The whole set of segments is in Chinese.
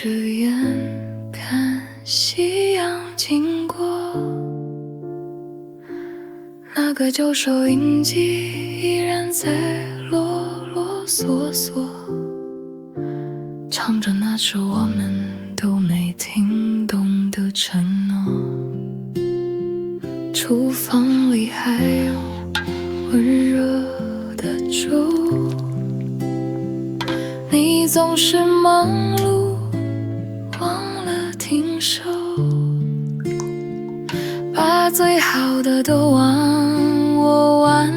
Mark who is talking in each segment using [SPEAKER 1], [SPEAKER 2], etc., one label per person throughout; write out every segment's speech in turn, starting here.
[SPEAKER 1] 着眼看夕阳经过，那个旧收音机依然在啰啰嗦嗦，唱着那是我们都没听懂的承诺。厨房里还有温热的粥，你总是忙碌忘了停手，把最好的都往我碗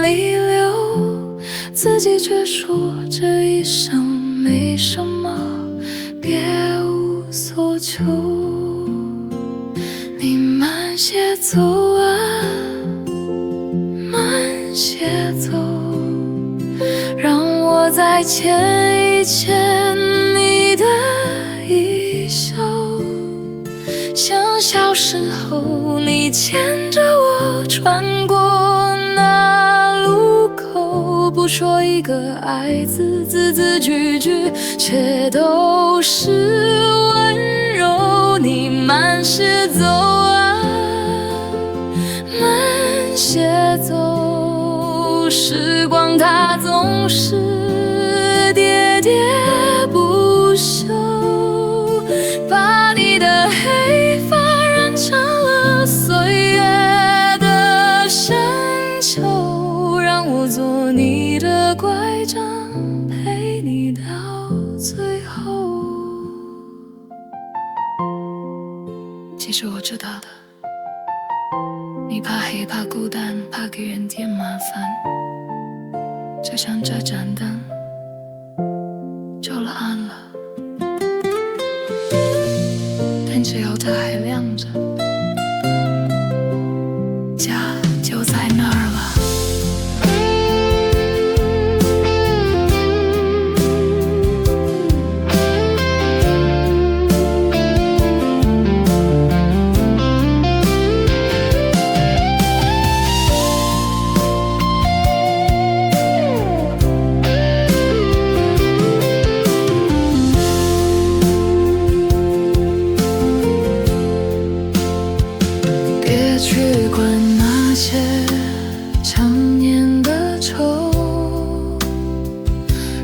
[SPEAKER 1] 里流，自己却说这一生没什么，别无所求。你慢些走啊，慢些走，让我再牵一牵你的衣袖，像小时候你牵着我穿过那路口，不说一个爱字，字字句句却都是温柔。你慢些走啊，慢些走，时光它总是喋喋不休，把你的黑发染成了岁月的深秋，让我做你的拐杖，陪你到最后。其实我知道的，你怕黑，怕孤单，怕给人添麻烦，就像这盏灯救了暗了，但只要它还亮着，家就在那儿了。去管那些常年的愁，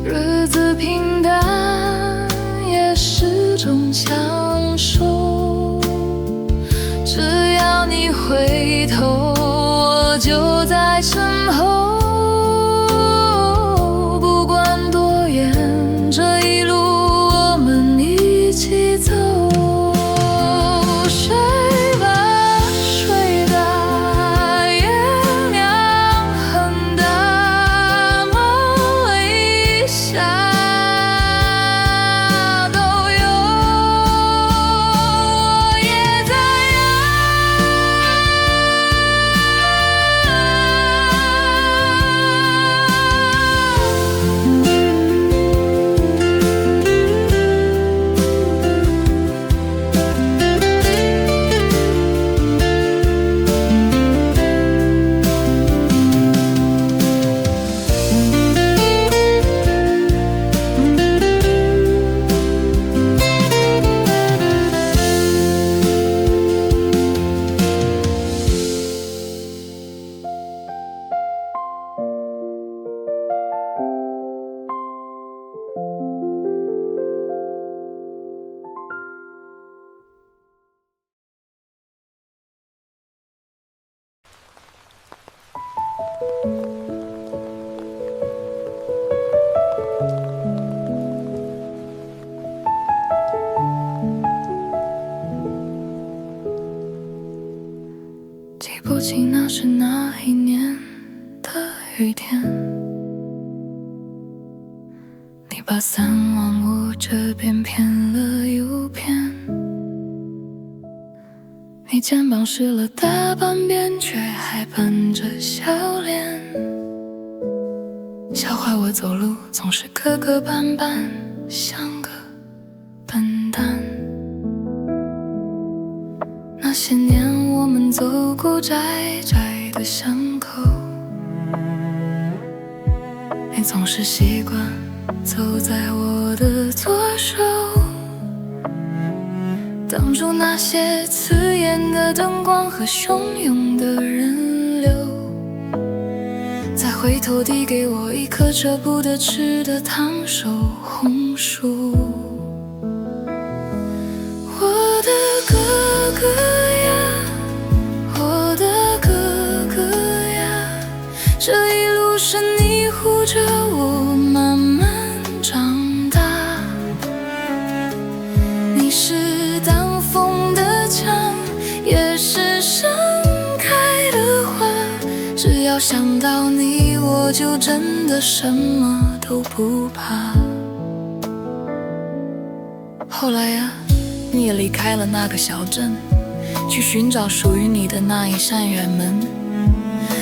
[SPEAKER 1] 日子平淡也是种享受，只要你回头，我就在身后，不管多远，这一路我们一起走。记不清那是哪一年的雨天，你把伞往我这边偏了又偏，你肩膀湿了大半边，却还板着笑脸，笑话我走路总是磕磕绊绊，像个笨蛋。那些年我们走过窄窄的巷口，你总是习惯走在我的左手，挡住那些刺眼的灯光和汹涌的人流，再回头递给我一颗舍不得吃的烫手红薯。我的哥哥呀，我的哥哥呀，这一路是你护着我慢慢长大，你是挡风的墙，也是盛开的花，只要想到你，我就真的什么都不怕。后来呀，你也离开了那个小镇，去寻找属于你的那一扇远门。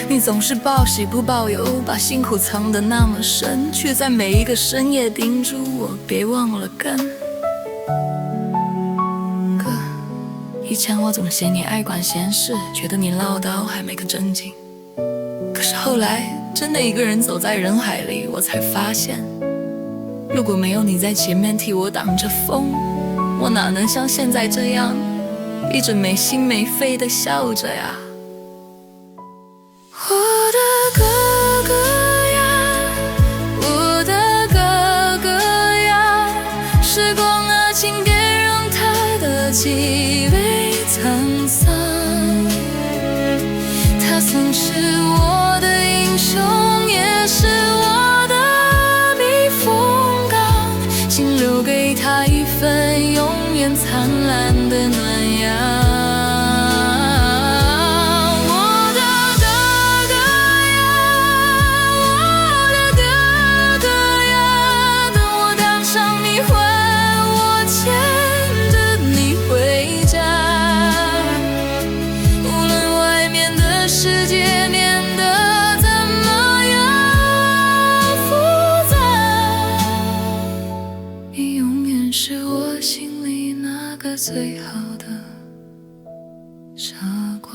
[SPEAKER 1] 你总是报喜不报忧，把辛苦藏得那么深，却在每一个深夜叮嘱我别忘了根。哥，以前我总嫌你爱管闲事，觉得你唠叨还没个正经。可是后来真的一个人走在人海里，我才发现，如果没有你在前面替我挡着风，我哪能像现在这样一直没心没肺地笑着呀。我的哥哥呀，我的哥哥呀，时光啊，请别让他的记忆被沧桑。他曾是我的英雄，也是我的避风港，请留给他一份永远灿烂的暖阳。最好的傻瓜，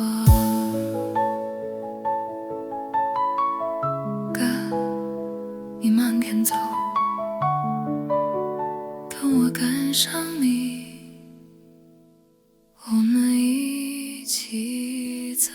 [SPEAKER 1] 哥，你慢点走，等我赶上你，我们一起走。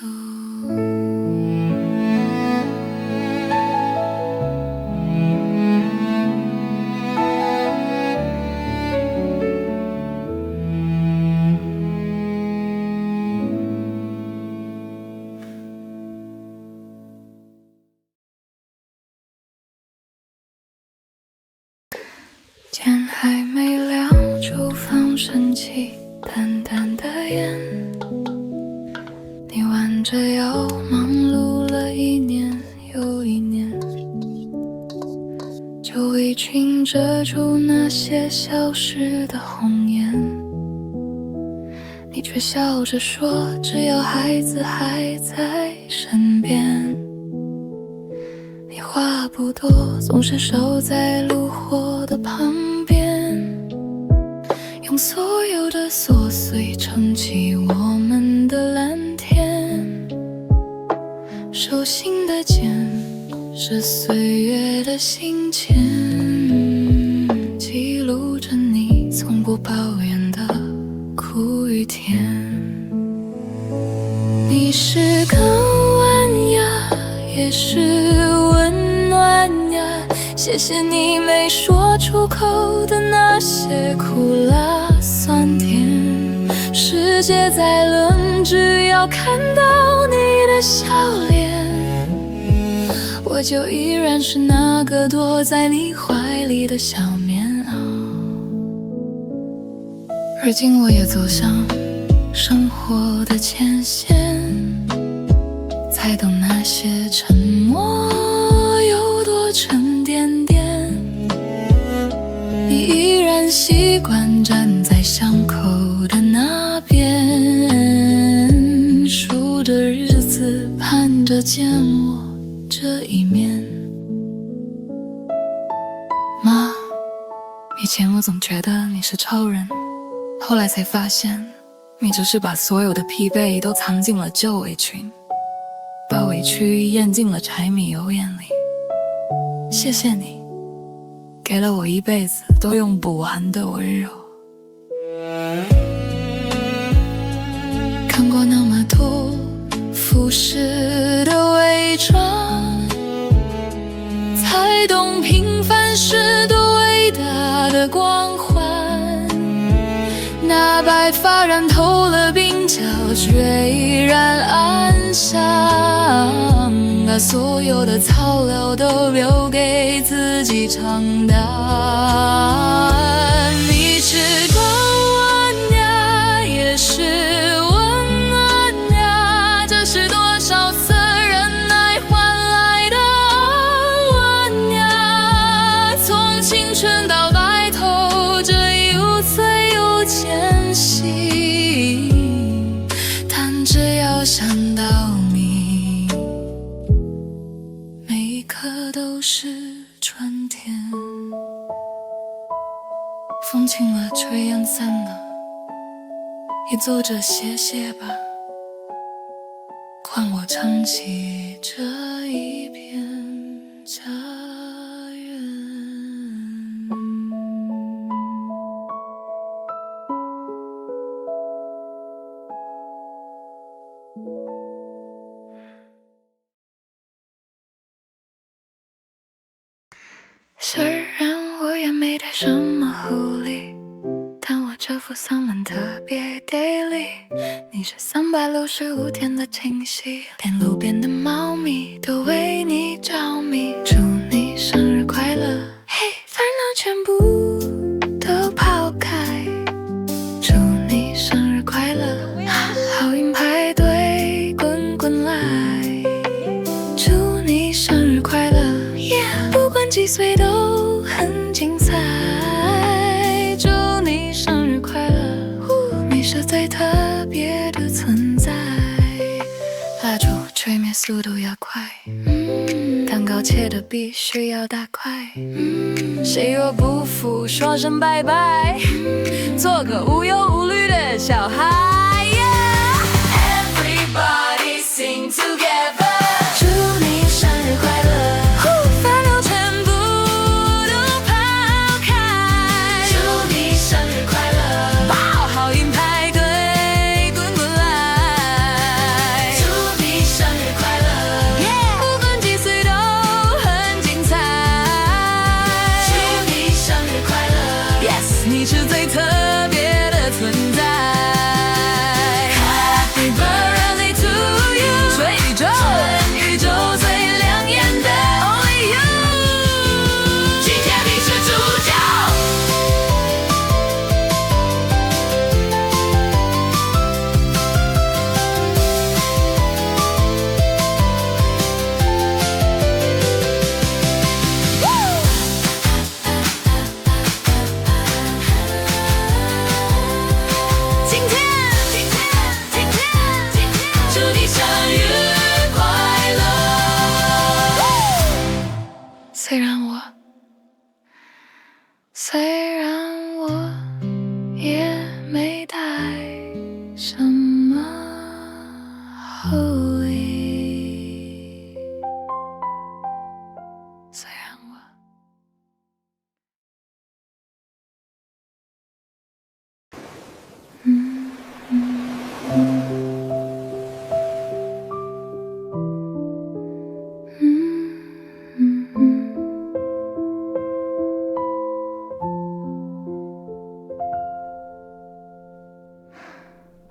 [SPEAKER 1] 天还没亮，厨房升起淡淡的烟，你弯着腰忙碌了一年又一年，就为群遮住那些消失的红颜，你却笑着说只要孩子还在身边。你话不多，总是守在炉火的旁边，用所有的琐碎撑起我们的蓝天。手心的茧是岁月的信笺，记录着你从不抱怨的苦与甜。你是港湾呀，也是温暖呀，谢谢你没说出口的那些苦辣酸甜。世界再冷，只要看到你的笑脸，我就依然是那个躲在你怀里的小棉袄。而今我也走向生活的前线，才懂那些沉默有多沉甸甸。你依然习惯站在巷口的那边，数着日子，盼着见我这一面。妈，以前我总觉得你是超人，后来才发现你只是把所有的疲惫都藏进了旧围裙，把委屈咽进了柴米油盐里。谢谢你，给了我一辈子都用不完的温柔。实的伪装，才懂平凡是多伟大的光环。那白发染透了鬓角，却依然安详，把所有的草料都留给自己尝淡。你是个温雅，也是温暖呀，这是多少次忍耐换来的温雅。从青春到白头，这又醉又艰辛，但只要想到你，每一刻都是春天。风轻了，炊烟散了，也坐着歇歇吧，换我撑起这一片家园。虽然我也没带什么狐狸，但我这副嗓门特别给力。你是365天的惊喜，连路边的猫咪都为你着迷。祝你生日快乐，嘿，烦恼全部都抛开。祝你生日快乐，好运排队滚滚来。祝你生日快乐，不管几岁都很精彩。祝你生日快乐，你是最特别的存在。蜡烛吹灭速度要快，蛋糕切的必须要大块。谁若不服说声拜拜，做个无忧无虑的小孩。Everybody sing together。祝你生日快乐，烦恼全部都抛开。祝你生日快乐，好运排队滚滚来。祝你生日快乐，不管几岁都很精彩。祝你生日快乐 ，Yes， 你是最特别的存在。Happy birthday to you， 全宇宙最亮眼的 Only you， 今天你是主角。今天，祝你生日快乐。虽然我也没带什么狐狸，虽然我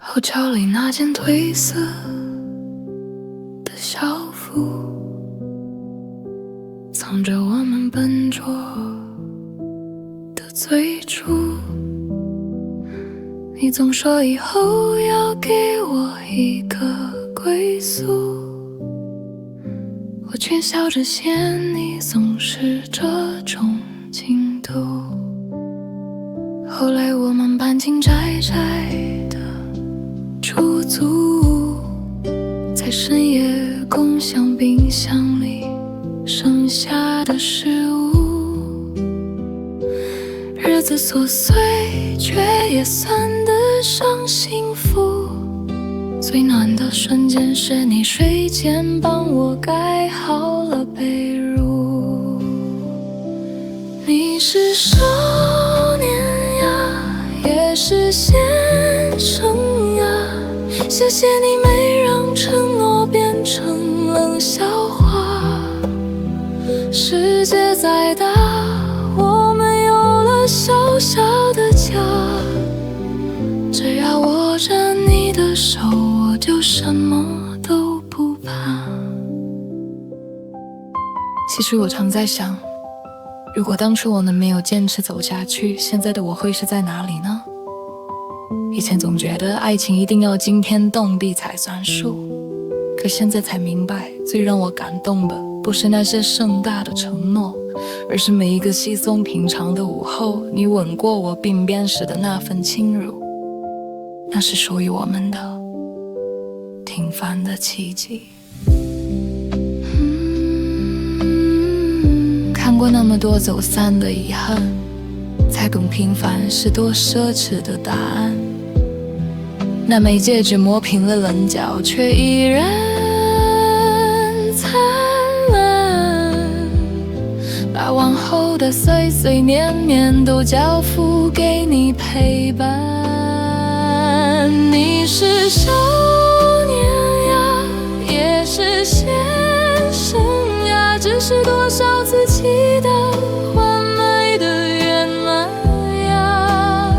[SPEAKER 1] 后脚里那件褪色的校服，藏着我们笨拙的最初。你总说以后要给我一个归宿，我却笑着嫌你总是这种进度。后来我们搬进窄窄的出租屋，在深夜共享冰箱里剩下的食物。日子琐碎，却也算得上幸福。最暖的瞬间是你睡前帮我盖好了被褥。你是少年呀，也是先生呀，谢谢你没让承诺变成冷笑话。世界再大，我们有了小小的家，只要握着你的手，我就什么都不怕。其实我常在想，如果当初我们没有坚持走下去，现在的我会是在哪里呢？以前总觉得爱情一定要惊天动地才算数，可现在才明白，最让我感动的不是那些盛大的承诺，而是每一个稀松平常的午后，你吻过我鬓边时的那份轻柔，那是属于我们的平凡的奇迹。看过那么多走散的遗憾，才懂平凡是多奢侈的答案。那枚戒指磨平了棱角，却依然灿烂，把往后的岁岁年年都交付给你陪伴。你是少年呀，也是先生呀，只是多少次期待换来的圆满呀。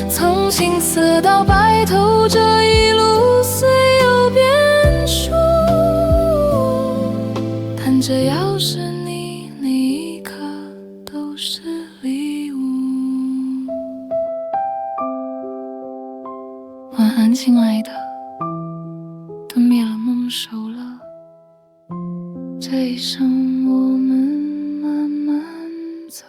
[SPEAKER 1] 从青涩到白头，这一路虽有变数，但只要是你，每一刻都是礼物。晚安，亲爱的，灯灭了，梦熟了，这一生我们慢慢走。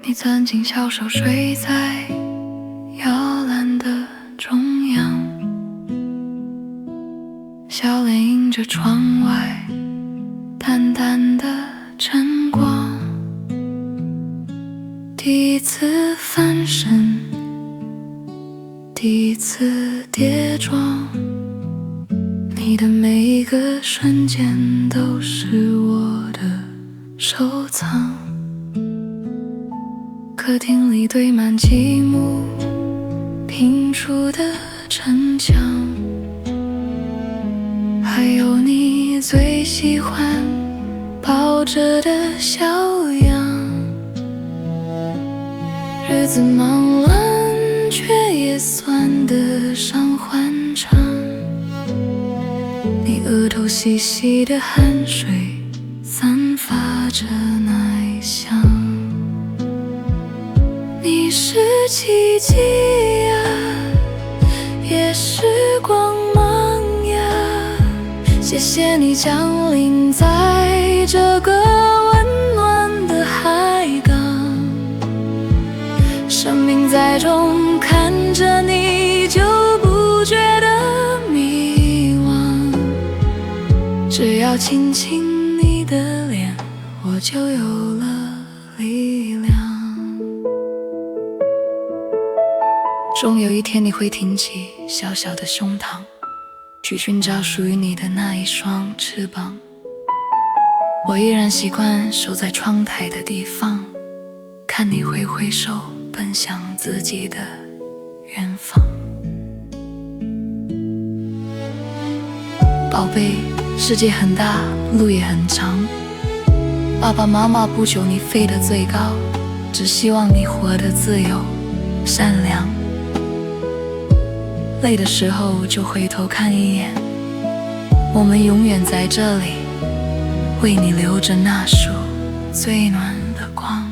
[SPEAKER 1] 你曾经小手睡在摇篮的中央，笑脸映着窗外淡淡的晨光。第一次翻身，第一次跌撞，你的每一个瞬间都是我的收藏。客厅里堆满积木拼出的城墙，还有你最喜欢抱着的小羊。日子忙乱，却也算得上欢畅。你额头细细的汗水散发着奶香。你是奇迹呀，也是光芒呀，谢谢你降临在这个温暖的海港。生命在中看着你，就不觉得迷惘。只要亲亲你的脸，我就有了力量。终有一天你会挺起小小的胸膛，去寻找属于你的那一双翅膀。我依然习惯守在窗台的地方，看你挥挥手奔向自己的远方。宝贝，世界很大，路也很长，爸爸妈妈不求你飞得最高，只希望你活得自由善良。累的时候就回头看一眼，我们永远在这里，为你留着那束最暖的光。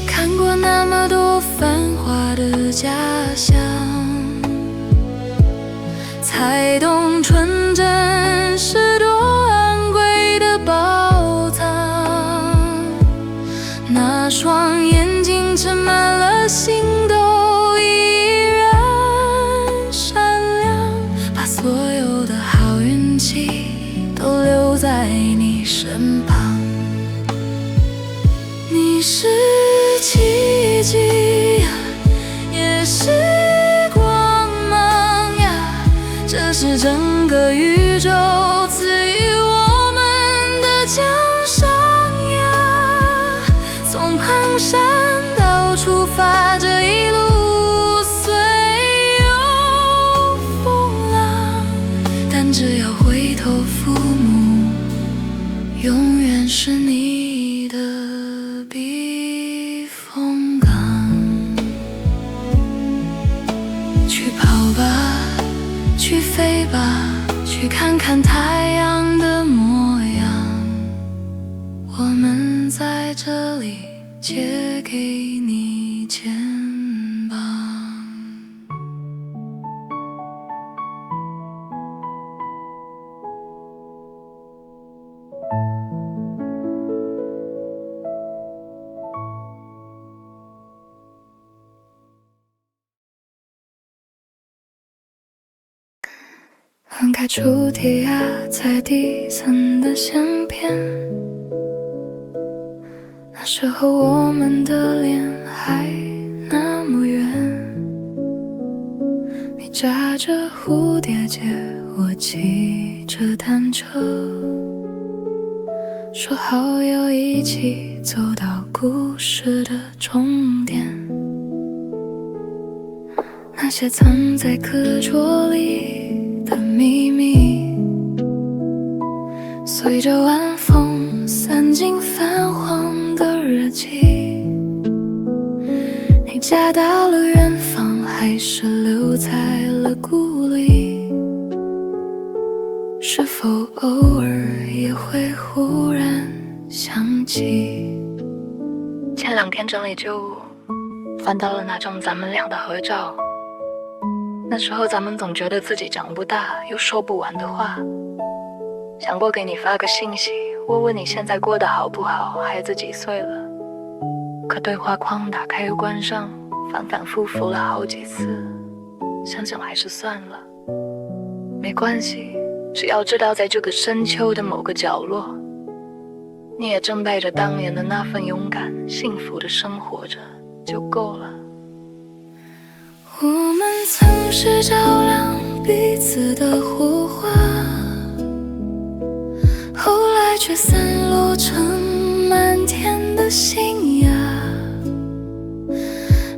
[SPEAKER 1] 看过那么多繁华的家乡，才懂纯真是多昂贵的宝藏。那束就留在你身旁。你是奇迹呀，也是光芒呀，这是整个宇宙赐予我们的奖赏呀。从蹒跚到出发，这一路虽有风浪，但只要回头抚摸，永远是你的避风港。去跑吧，去飞吧，去看看太阳的模样。我们在这里借给你肩膀。翻开抽屉压在地层的相片，那时候我们的脸还那么圆。你扎着蝴蝶结，我骑着单车，说好要一起走到故事的终点。那些藏在课桌里的秘密，随着晚风散进泛黄的日记。你嫁到了远方，还是留在了故里？是否偶尔也会忽然想起？前2天整理旧物，翻到了那张咱们俩的合照。那时候咱们总觉得自己长不大，又说不完的话。想过给你发个信息，问问你现在过得好不好，孩子几岁了。可对话框打开又关上，反反复复了好几次，想想还是算了。没关系，只要知道在这个深秋的某个角落，你也正带着当年的那份勇敢，幸福的生活着就够了。我们曾是照亮彼此的火花，后来却散落成漫天的星芽。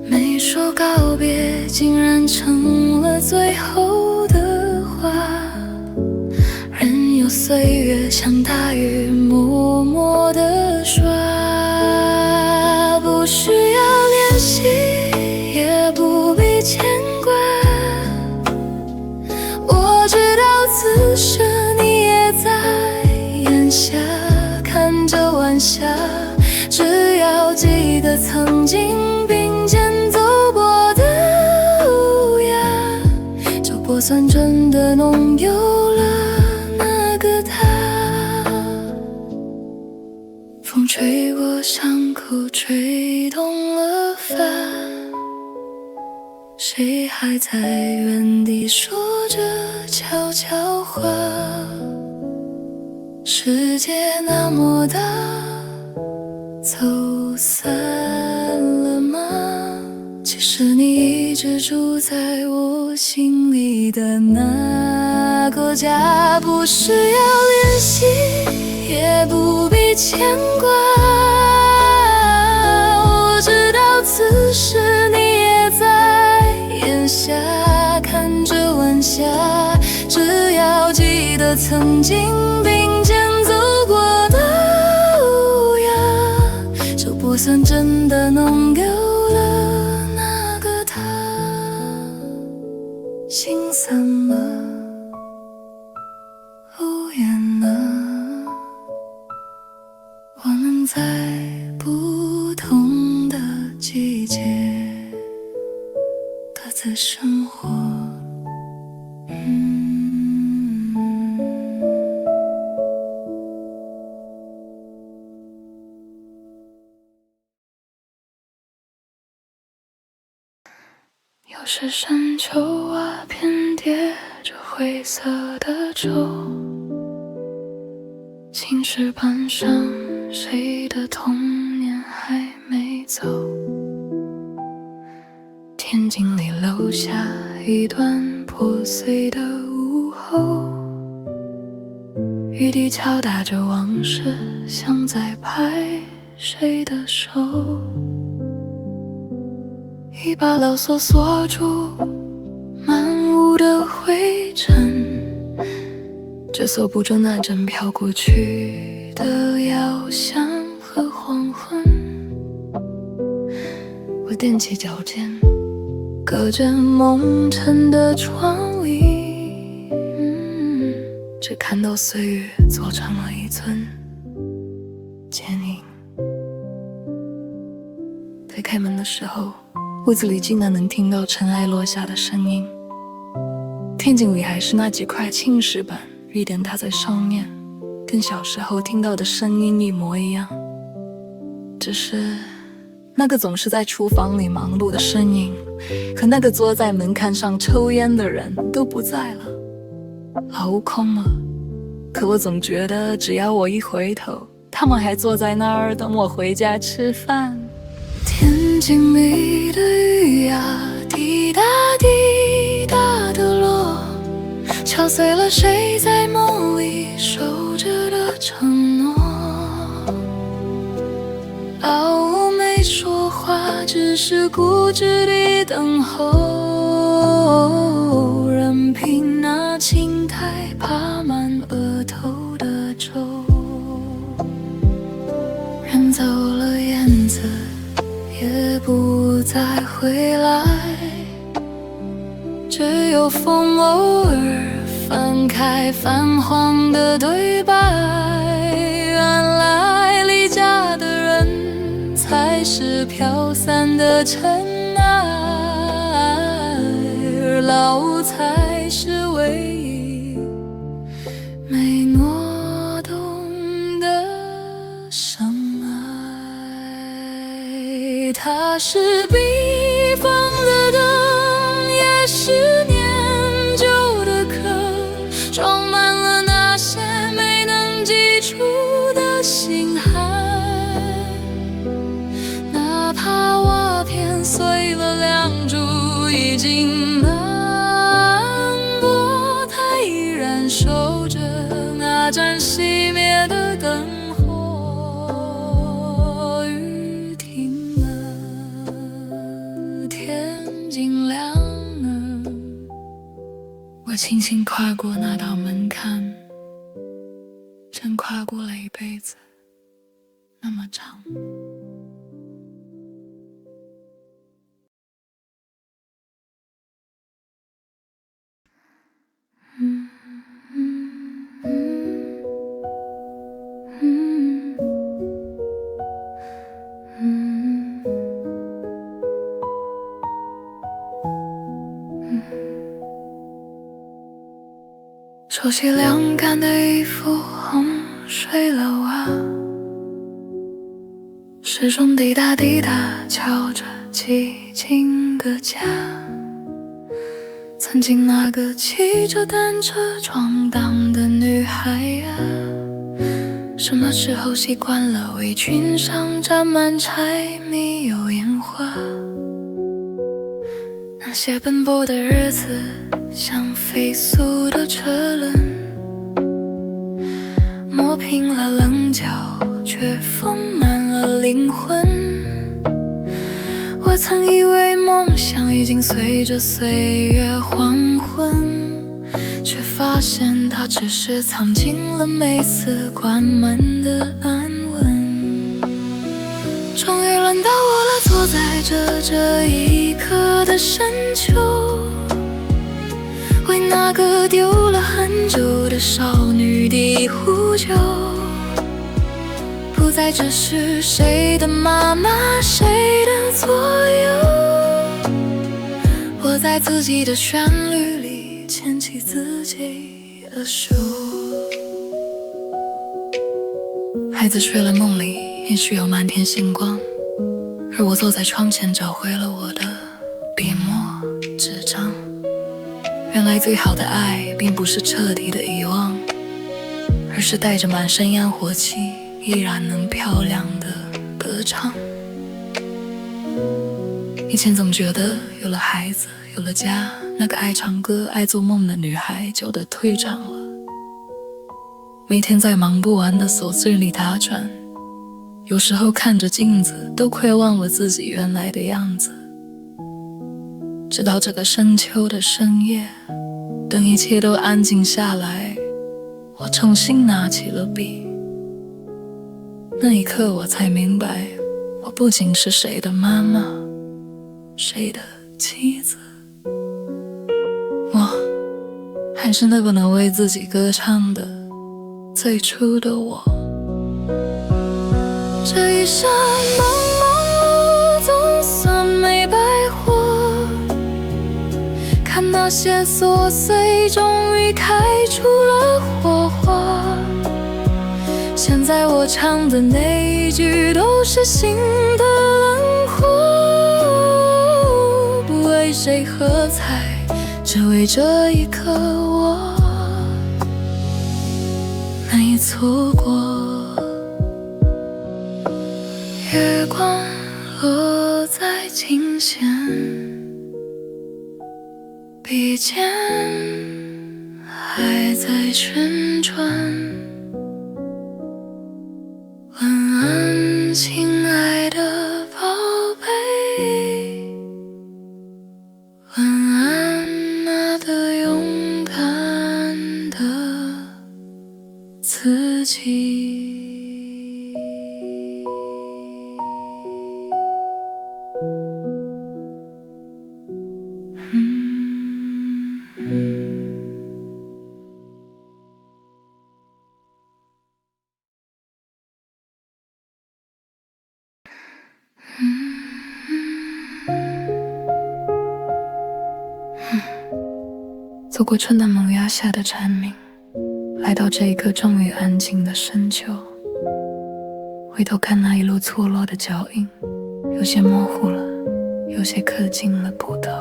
[SPEAKER 1] 没说告别，竟然成了最后的话。任由岁月像大雨默默地刷，不需要联系，也不必牵挂。我知道此时你也在眼下看着晚霞，只要记得曾经并肩走过的路呀，就不算真的弄丢了那个他。风吹过伤口，吹动了发，谁还在原地说着悄悄话？世界那么大，走散了吗？其实你一直住在我心里的那个家，不需要联系，也不必牵挂。我知道此时你也在眼下看着晚霞，只要记得曾经并肩走过的路呀，就不算真的弄丢了那个他。心散了，路远了，我们在不同的季节各自生活。有时山丘啊，遍叠着灰色的皱，青石板上，谁的童年还没走？天井里留下一段破碎的午后，雨滴敲打着往事，像在拍谁的手。一把老锁锁住满屋的灰尘，这锁不住那阵飘过去的遥想和黄昏。我踮起脚尖，隔着蒙尘的窗棂，只看到岁月做成了一尊剪影。推开门的时候，屋子里竟然能听到尘埃落下的声音。天井里还是那几块青石板，雨点打在上面，跟小时候听到的声音一模一样。只是那个总是在厨房里忙碌的身影，和那个坐在门槛上抽烟的人都不在了，老屋空了。可我总觉得只要我一回头，他们还坐在那儿等我回家吃饭。天井里的雨呀，滴答滴答的落，敲碎了谁在梦里守着的承诺。老屋没说话，只是固执地等候，任凭那青苔爬满额头的皱。人走了，燕子也不再回来，只有风偶尔翻开泛黄的对白。原来离家的人才是飘散的尘埃，而老屋才是唯一没挪动的深爱。它是避风的灯，也是年久的壳，装满了那些没能记住的心寒。哪怕瓦片碎了，梁柱已经斑驳，它依然守着那盏熄灭的灯火。雨停了，天尽亮了，我轻轻跨过那道门槛，真跨过了一辈子那么长。熟悉凉感的衣服，哄睡了啊，时钟滴答滴答敲着寂静的家。曾经那个骑着单车闯荡的女孩呀，什么时候习惯了围裙上沾满柴米油盐花？那些奔波的日子像飞速的车轮，磨平了棱角，却丰满了灵魂。我曾以为梦想已经随着岁月黄昏，却发现它只是藏进了每次关门的安稳。终于轮到我了，坐在这一刻的深秋，为那个丢了很久的少女递呼救。不再只是谁的妈妈，谁的左右，我在自己的旋律里牵起自己的手。孩子睡了，梦里也许有满天星光，而我坐在窗前找回了我的笔墨纸张。原来最好的爱并不是彻底的遗忘，而是带着满身烟火气，依然能漂亮的歌唱。以前总觉得有了孩子，有了家，那个爱唱歌、爱做梦的女孩就得退场了。每天在忙不完的琐碎里打转，有时候看着镜子都快忘了自己原来的样子。直到这个深秋的深夜，等一切都安静下来，我重新拿起了笔。那一刻我才明白，我不仅是谁的妈妈，谁的妻子，我还是那个能为自己歌唱的最初的我。这一生忙碌总算没白活，看那些琐碎终于开出了火花。现在我唱的那一句都是心的冷火，不为谁喝彩，只为这一刻我没错过。月光落在琴弦，笔尖还在旋转。晚安，亲爱的宝贝，晚安，那个勇敢的自己。走过春的萌芽下的蝉鸣，来到这一个终于安静的深秋，回头看那一路错落的脚印，有些模糊了，有些刻进了骨头。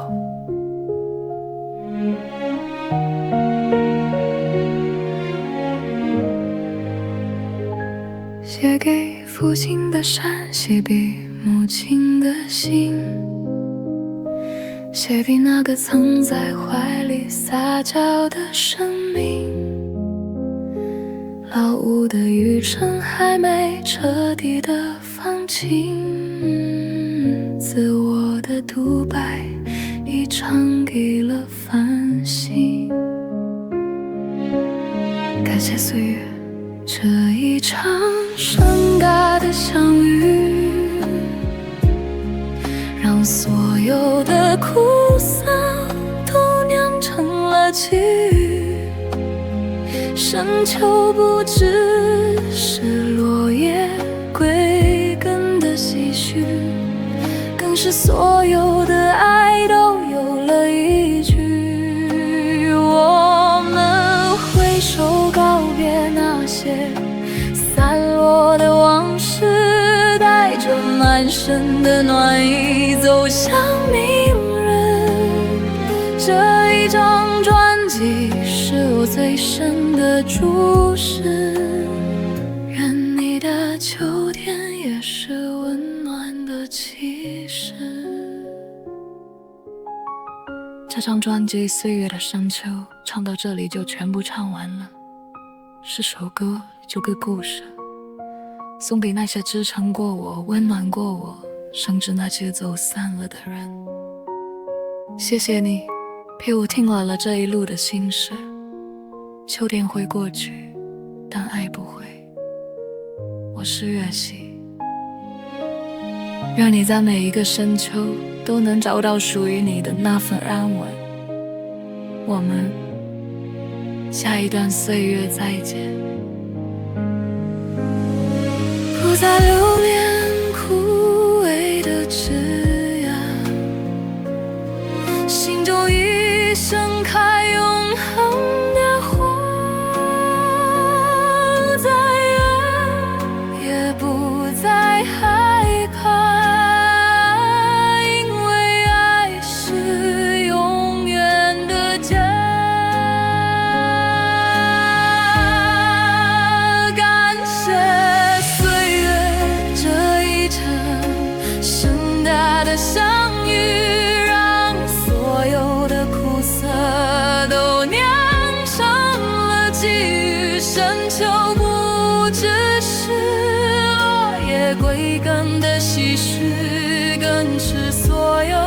[SPEAKER 1] 写给父亲的山，写给母亲的信，写给那个曾在怀里撒娇的生命。老屋的雨声还没彻底的放晴，自我的独白已唱给了繁星。感谢岁月这一场盛大的相遇，让所有的苦涩都酿成了际遇。深秋不只是落叶归根的唏嘘，更是所有的爱都有了依据。我们挥手告别那些散落的往事，带着满身的暖意走向明日。这一张专辑是我最深的注释，愿你的秋天也是温暖的启示。这张专辑《岁月的深秋》唱到这里就全部唱完了，是首歌，就个故事，送给那些支撑过我、温暖过我，甚至那些走散了的人。谢谢你陪我听完了这一路的心事。秋天会过去，但爱不会。我是月溪，愿你在每一个深秋都能找到属于你的那份安稳。我们下一段岁月再见。不再留恋枯萎的枝桠，心中已盛开永恒的花。再远也不再害怕，因为爱是永远的家。深秋不只是落叶归根的唏嘘，更是所有